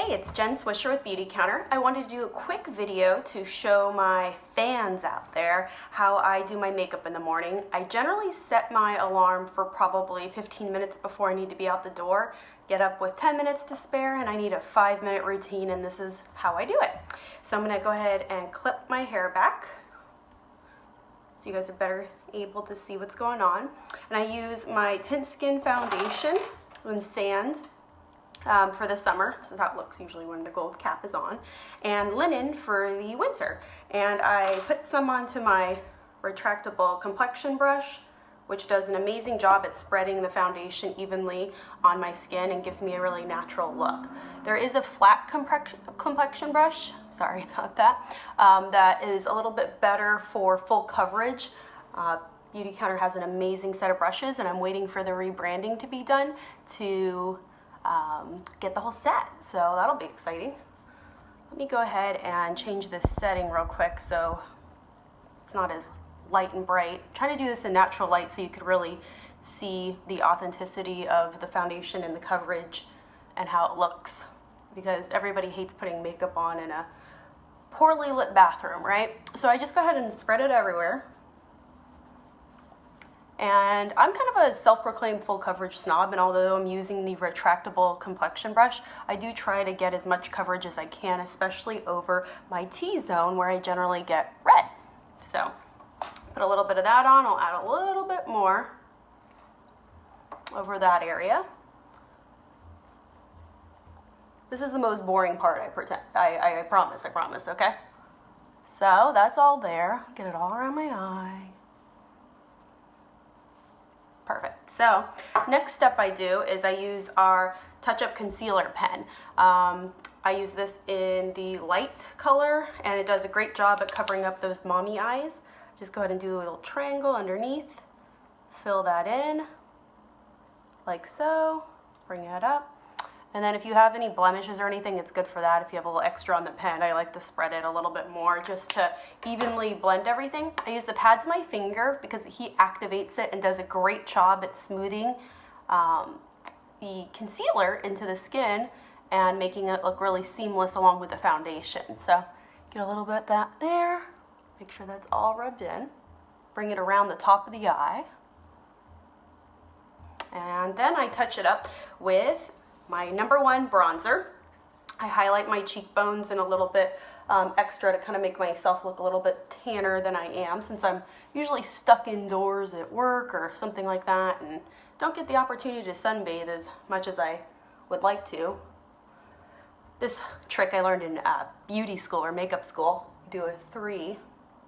Hey, it's Jen Swisher with Beautycounter. I wanted to do a quick video to show my fans out there how I do my makeup in the morning. I generally set my alarm for probably 15 minutes before I need to be out the door, get up with 10 minutes to spare, and I need a 5-minute routine, and this is how I do it. So I'm going to go ahead and clip my hair back so you guys are better able to see what's going on. And I use my Tint Skin foundation in Sand for the summer. This is how it looks usually when the gold cap is on, and linen for the winter. And I put some onto my retractable complexion brush, which does an amazing job at spreading the foundation evenly on my skin and gives me a really natural look. There is a flat complexion brush, sorry about that, that is a little bit better for full coverage. Beautycounter has an amazing set of brushes, and I'm waiting for the rebranding to be done to get the whole set, so that'll be exciting. Let me go ahead and change this setting real quick so it's not as light and bright. I'm trying to do this in natural light so you could really see the authenticity of the foundation and the coverage and how it looks, because everybody hates putting makeup on in a poorly lit bathroom, right? So I just go ahead and spread it everywhere. And I'm kind of a self-proclaimed full coverage snob, and although I'm using the retractable complexion brush, I do try to get as much coverage as I can, especially over my T-zone where I generally get red. So put a little bit of that on. I'll add a little bit more over that area. This is the most boring part, I promise, okay? So that's all there. Get it all around my eye. Perfect. So next step I do is I use our touch-up concealer pen. I use this in the light color, and it does a great job at covering up those mommy eyes. Just go ahead and do a little triangle underneath, fill that in like so, bring it up. And then if you have any blemishes or anything, it's good for that. If you have a little extra on the pen, I like to spread it a little bit more just to evenly blend everything. I use the pads of my finger because the heat activates it and does a great job at smoothing the concealer into the skin and making it look really seamless along with the foundation. So get a little bit of that there. Make sure that's all rubbed in. Bring it around the top of the eye. And then I touch it up with my #1 bronzer. I highlight my cheekbones and a little bit extra to kind of make myself look a little bit tanner than I am, since I'm usually stuck indoors at work or something like that and don't get the opportunity to sunbathe as much as I would like to. This trick I learned in beauty school or makeup school. You do a 3.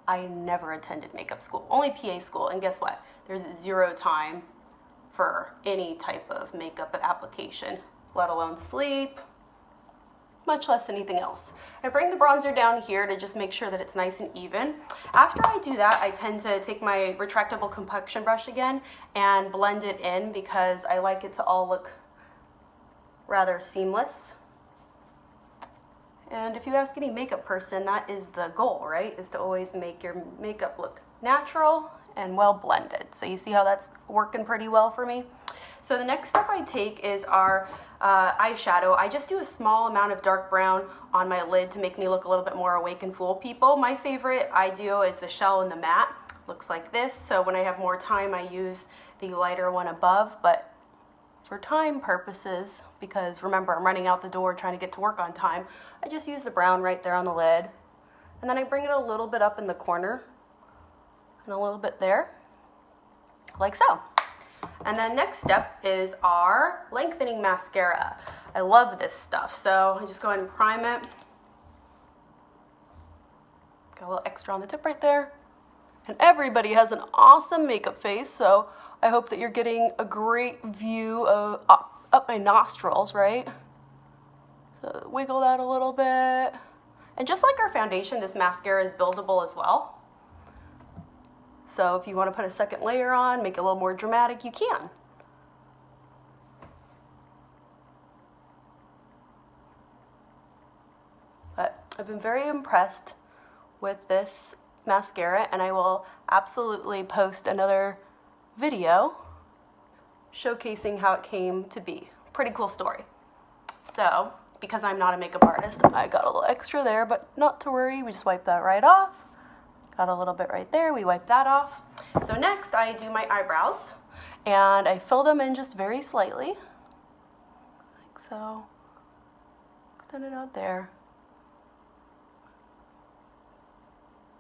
I never attended makeup school, only PA school, and guess what? There's 0 time for any type of makeup application, let alone sleep, much less anything else. I bring the bronzer down here to just make sure that it's nice and even. After I do that, I tend to take my retractable complexion brush again and blend it in because I like it to all look rather seamless. And if you ask any makeup person, that is the goal, right? Is to always make your makeup look natural and well blended. So you see how that's working pretty well for me? So the next step I take is our eyeshadow. I just do a small amount of dark brown on my lid to make me look a little bit more awake and fool people. My favorite I do is the shell and the matte. Looks like this. So when I have more time, I use the lighter one above, but for time purposes, because remember, I'm running out the door trying to get to work on time, I just use the brown right there on the lid. And then I bring it a little bit up in the corner and a little bit there, like so. And then next step is our lengthening mascara. I love this stuff, so I just go ahead and prime it. Got a little extra on the tip right there. And everybody has an awesome makeup face, so I hope that you're getting a great view of up my nostrils, right? So wiggle that a little bit. And just like our foundation, this mascara is buildable as well. So if you want to put a second layer on, make it a little more dramatic, you can. But I've been very impressed with this mascara, and I will absolutely post another video showcasing how it came to be. Pretty cool story. So because I'm not a makeup artist, I got a little extra there, but not to worry, we just wipe that right off. Got a little bit right there, we wipe that off. So next I do my eyebrows, and I fill them in just very slightly, like so. Extend it out there.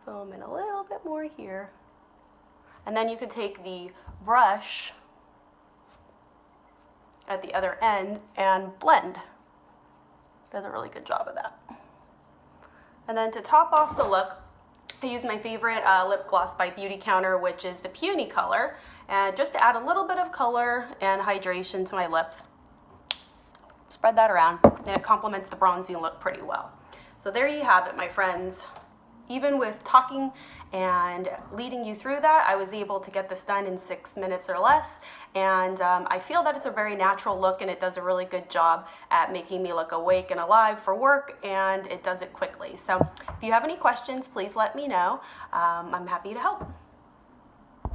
Fill them in a little bit more here. And then you could take the brush at the other end and blend. Does a really good job of that. And then to top off the look, I use my favorite lip gloss by Beautycounter, which is the Peony color, and just to add a little bit of color and hydration to my lips. Spread that around, and it complements the bronzing look pretty well. So there you have it, my friends. Even with talking and leading you through that, I was able to get this done in 6 minutes or less, and I feel that it's a very natural look, and it does a really good job at making me look awake and alive for work, and it does it quickly. So if you have any questions, please let me know. I'm happy to help.